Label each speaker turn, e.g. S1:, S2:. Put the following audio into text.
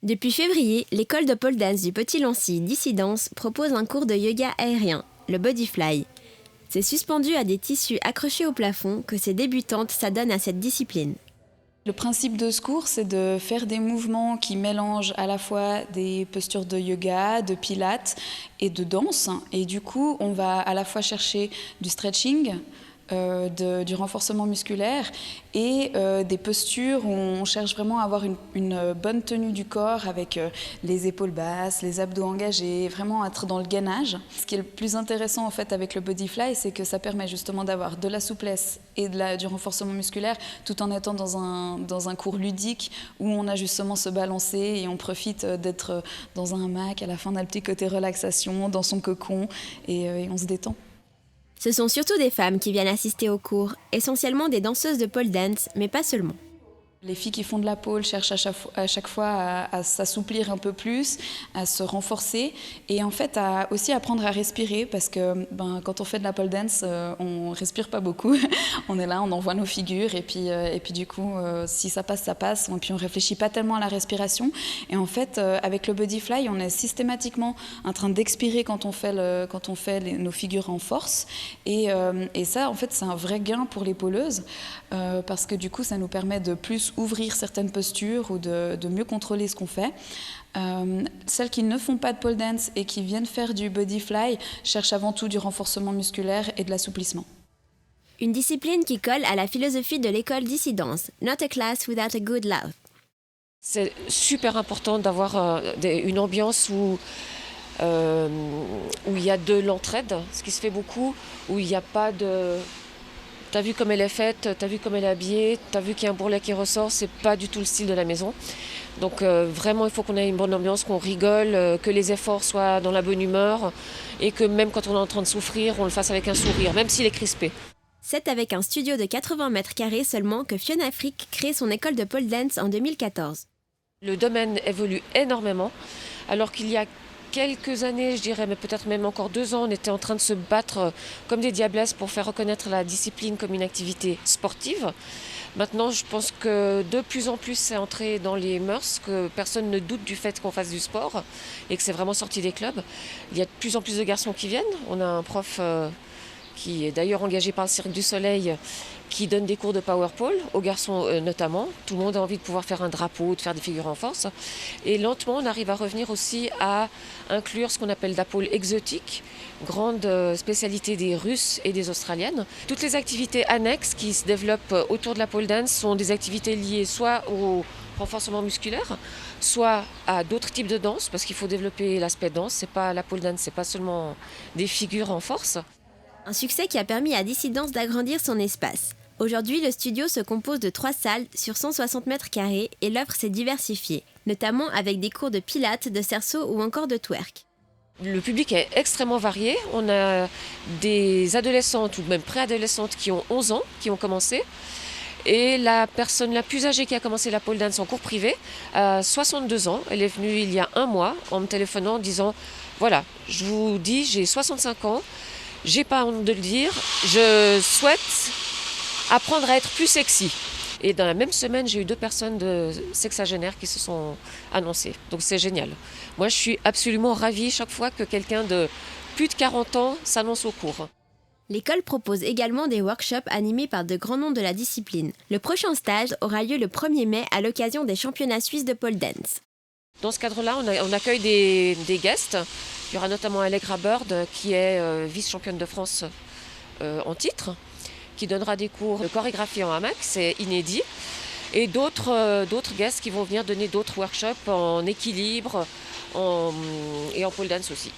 S1: Depuis février, l'école de pole dance du Petit Lancy Dissidence propose un cours de yoga aérien, le bodyfly. C'est suspendu à des tissus accrochés au plafond que ces débutantes s'adonnent à cette discipline.
S2: Le principe de ce cours, c'est de faire des mouvements qui mélangent à la fois des postures de yoga, de pilates et de danse. Et du coup, on va à la fois chercher du stretching, du renforcement musculaire et des postures où on cherche vraiment à avoir une bonne tenue du corps avec les épaules basses, les abdos engagés, vraiment être dans le gainage. Ce qui est le plus intéressant en fait avec le bodyfly, c'est que ça permet justement d'avoir de la souplesse et du renforcement musculaire tout en étant dans un cours ludique où on a justement se balancer et on profite d'être dans un hamac. À la fin, on a le petit côté relaxation, dans son cocon et on se détend.
S1: Ce sont surtout des femmes qui viennent assister aux cours, essentiellement des danseuses de pole dance, mais pas seulement.
S2: Les filles qui font de la pole cherchent à chaque fois à s'assouplir un peu plus, à se renforcer et en fait à aussi apprendre à respirer parce que quand on fait de la pole dance, on respire pas beaucoup. On est là, on envoie nos figures et puis du coup, si ça passe, ça passe. Et puis on réfléchit pas tellement à la respiration. Et en fait, avec le bodyfly, on est systématiquement en train d'expirer quand on fait nos figures en force. Et ça, en fait, c'est un vrai gain pour les poleuses parce que du coup, ça nous permet de plus ouvrir certaines postures ou de mieux contrôler ce qu'on fait. Celles qui ne font pas de pole dance et qui viennent faire du bodyfly cherchent avant tout du renforcement musculaire et de l'assouplissement.
S1: Une discipline qui colle à la philosophie de l'école Dissidence, Not a class without a good love.
S3: C'est super important d'avoir une ambiance où il y a de l'entraide, ce qui se fait beaucoup, où il n'y a pas de... T'as vu comme elle est faite, t'as vu comme elle est habillée, t'as vu qu'il y a un bourrelet qui ressort, c'est pas du tout le style de la maison. Donc vraiment il faut qu'on ait une bonne ambiance, qu'on rigole, que les efforts soient dans la bonne humeur et que même quand on est en train de souffrir, on le fasse avec un sourire, même s'il est crispé.
S1: C'est avec un studio de 80 mètres carrés seulement que Fiona Frick crée son école de pole dance en 2014.
S3: Le domaine évolue énormément, alors qu'il y a quelques années, je dirais, mais peut-être même encore 2 ans, on était en train de se battre comme des diablesses pour faire reconnaître la discipline comme une activité sportive. Maintenant, je pense que de plus en plus, c'est entré dans les mœurs, que personne ne doute du fait qu'on fasse du sport et que c'est vraiment sorti des clubs. Il y a de plus en plus de garçons qui viennent. On a un prof qui est d'ailleurs engagé par le Cirque du Soleil, qui donne des cours de power pole aux garçons notamment. Tout le monde a envie de pouvoir faire un drapeau, de faire des figures en force. Et lentement, on arrive à revenir aussi à inclure ce qu'on appelle la pole exotique, grande spécialité des Russes et des Australiennes. Toutes les activités annexes qui se développent autour de la pole dance sont des activités liées soit au renforcement musculaire, soit à d'autres types de danse, parce qu'il faut développer l'aspect danse. La pole dance, c'est pas seulement des figures en force.
S1: Un succès qui a permis à Dissidence d'agrandir son espace. Aujourd'hui, le studio se compose de 3 salles sur 160 mètres carrés et l'offre s'est diversifiée, notamment avec des cours de pilates, de cerceau ou encore de twerk.
S3: Le public est extrêmement varié. On a des adolescentes ou même préadolescentes qui ont 11 ans, qui ont commencé. Et la personne la plus âgée qui a commencé la pole dance en cours privé a 62 ans. Elle est venue il y a 1 mois en me téléphonant en disant « Voilà, je vous dis, j'ai 65 ans. J'ai pas honte de le dire, je souhaite apprendre à être plus sexy. » Et dans la même semaine, j'ai eu 2 personnes de sexagénaires qui se sont annoncées. Donc c'est génial. Moi, je suis absolument ravie chaque fois que quelqu'un de plus de 40 ans s'annonce au cours.
S1: L'école propose également des workshops animés par de grands noms de la discipline. Le prochain stage aura lieu le 1er mai à l'occasion des championnats suisses de pole dance.
S3: Dans ce cadre-là, on accueille des guests. Il y aura notamment Allegra Bird, qui est vice-championne de France en titre, qui donnera des cours de chorégraphie en hamac, c'est inédit. Et d'autres guests qui vont venir donner d'autres workshops en équilibre et en pole dance aussi.